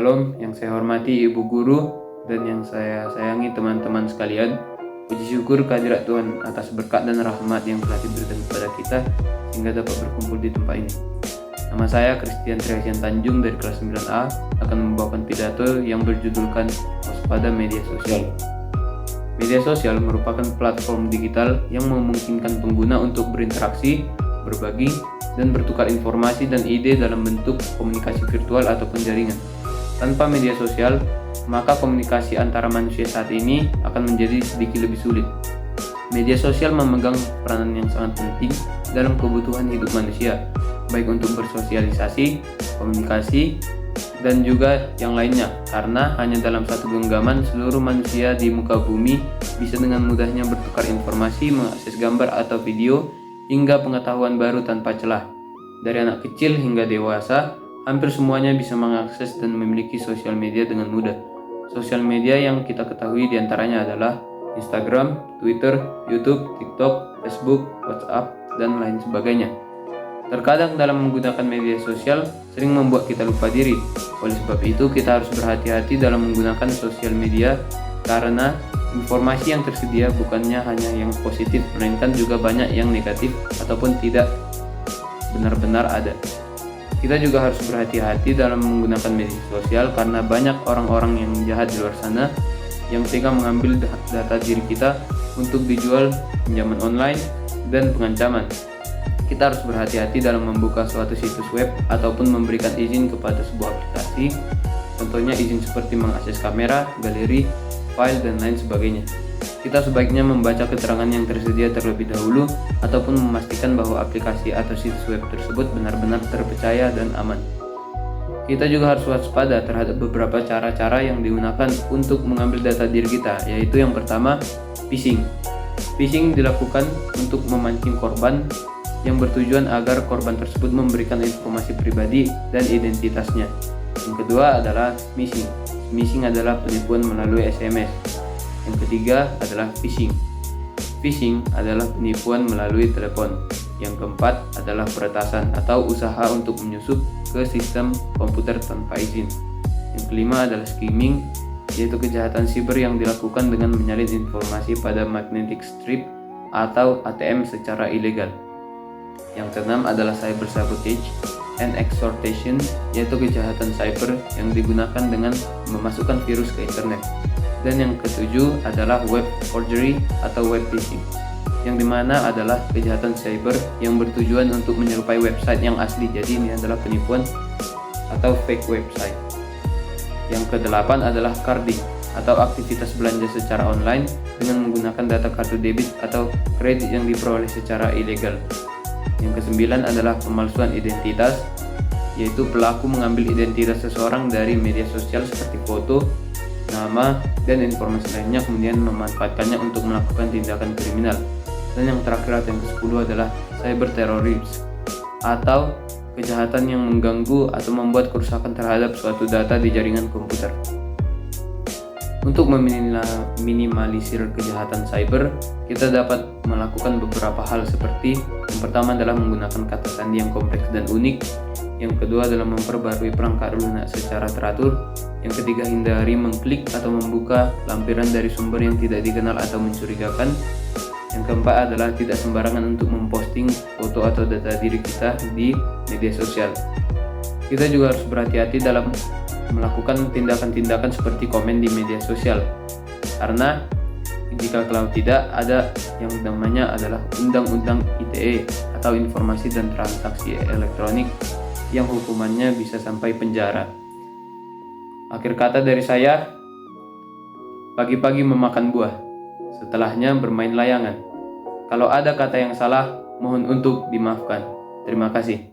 Shalom yang saya hormati Ibu Guru dan yang saya sayangi teman-teman sekalian. Puji syukur kehadirat Tuhan atas berkat dan rahmat yang telah diberikan kepada kita sehingga dapat berkumpul di tempat ini. Nama saya Christian Triasian Tanjung dari kelas 9A akan membawakan pidato yang berjudulkan Waspada Media Sosial. Media sosial merupakan platform digital yang memungkinkan pengguna untuk berinteraksi, berbagi, dan bertukar informasi dan ide dalam bentuk komunikasi virtual ataupun jaringan. Tanpa media sosial, maka komunikasi antara manusia saat ini akan menjadi sedikit lebih sulit. Media sosial memegang peranan yang sangat penting dalam kebutuhan hidup manusia, baik untuk bersosialisasi, komunikasi, dan juga yang lainnya, karena hanya dalam satu genggaman seluruh manusia di muka bumi bisa dengan mudahnya bertukar informasi, mengakses gambar atau video, hingga pengetahuan baru tanpa celah. Dari anak kecil hingga dewasa, hampir semuanya bisa mengakses dan memiliki sosial media dengan mudah. Sosial media yang kita ketahui diantaranya adalah Instagram, Twitter, YouTube, TikTok, Facebook, WhatsApp, dan lain sebagainya. Terkadang dalam menggunakan media sosial sering membuat kita lupa diri. Oleh sebab itu kita harus berhati-hati dalam menggunakan sosial media karena informasi yang tersedia bukannya hanya yang positif, melainkan juga banyak yang negatif ataupun tidak benar-benar ada. Kita juga harus berhati-hati dalam menggunakan media sosial karena banyak orang-orang yang jahat di luar sana yang tega mengambil data diri kita untuk dijual, pinjaman online, dan pengancaman. Kita harus berhati-hati dalam membuka suatu situs web ataupun memberikan izin kepada sebuah aplikasi, contohnya izin seperti mengakses kamera, galeri, file, dan lain sebagainya. Kita sebaiknya membaca keterangan yang tersedia terlebih dahulu ataupun memastikan bahwa aplikasi atau situs web tersebut benar-benar terpercaya dan aman. Kita juga harus waspada terhadap beberapa cara-cara yang digunakan untuk mengambil data diri kita, yaitu yang pertama, phishing. Phishing dilakukan untuk memancing korban yang bertujuan agar korban tersebut memberikan informasi pribadi dan identitasnya. Yang kedua adalah smishing. Smishing adalah penipuan melalui SMS. Yang ketiga adalah phishing. Phishing adalah penipuan melalui telepon. Yang keempat adalah peretasan atau usaha untuk menyusup ke sistem komputer tanpa izin. Yang kelima adalah skimming, yaitu kejahatan siber yang dilakukan dengan menyalin informasi pada magnetic strip atau ATM secara ilegal. Yang keenam adalah cyber sabotage and extortion, yaitu kejahatan cyber yang digunakan dengan memasukkan virus ke internet. Dan yang ketujuh adalah web forgery atau web phishing, yang dimana adalah kejahatan cyber yang bertujuan untuk menyerupai website yang asli. Jadi ini adalah penipuan atau fake website. Yang kedelapan adalah carding atau aktivitas belanja secara online dengan menggunakan data kartu debit atau kredit yang diperoleh secara ilegal. Yang kesembilan adalah pemalsuan identitas, yaitu pelaku mengambil identitas seseorang dari media sosial seperti foto, nama, dan informasi lainnya kemudian memanfaatkannya untuk melakukan tindakan kriminal. Dan yang terakhir atau yang ke-10 adalah cyber terrorism atau kejahatan yang mengganggu atau membuat kerusakan terhadap suatu data di jaringan komputer. Untuk meminimalisir kejahatan cyber, kita dapat melakukan beberapa hal seperti yang pertama adalah menggunakan kata sandi yang kompleks dan unik. Yang kedua adalah memperbarui perangkat lunak secara teratur. Yang ketiga, hindari mengklik atau membuka lampiran dari sumber yang tidak dikenal atau mencurigakan. Yang keempat adalah tidak sembarangan untuk memposting foto atau data diri kita di media sosial. Kita juga harus berhati-hati dalam melakukan tindakan-tindakan seperti komen di media sosial, karena jika kalau tidak ada yang namanya adalah Undang-Undang ITE atau Informasi dan Transaksi Elektronik yang hukumannya bisa sampai penjara. Akhir kata dari saya, pagi-pagi memakan buah, setelahnya bermain layangan. Kalau ada kata yang salah, mohon untuk dimaafkan. Terima kasih.